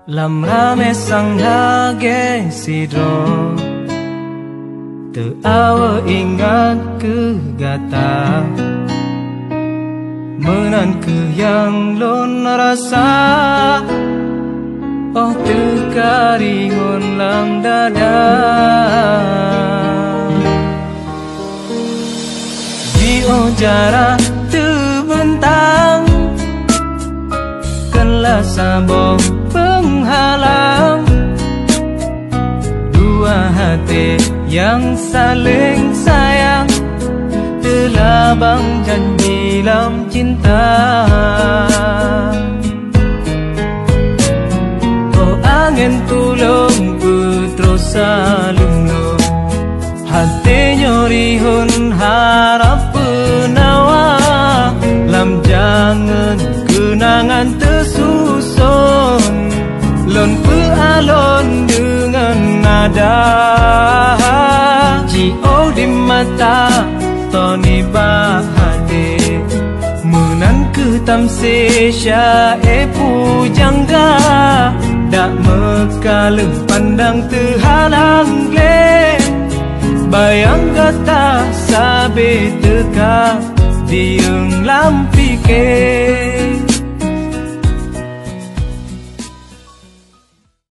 Lam rame sang hage sidro Teawa ingat ke gata Menan ke yang lon rasa Oh terkaringon lam dada Di ojara terbentang Kenlah sabong penghalang Dua hati yang saling sayang Telabang janji lam cinta Oh angin tulung putro salungno Hati nyorihun harap penawa Lam jangan kenangan tersusun Lon pealon dengan nada Jio di mata Toni bahade Menan ke tamse syae pujangga Dak mekalem pandang terhalang le Bayang kata sabe teka Dieng lampi ke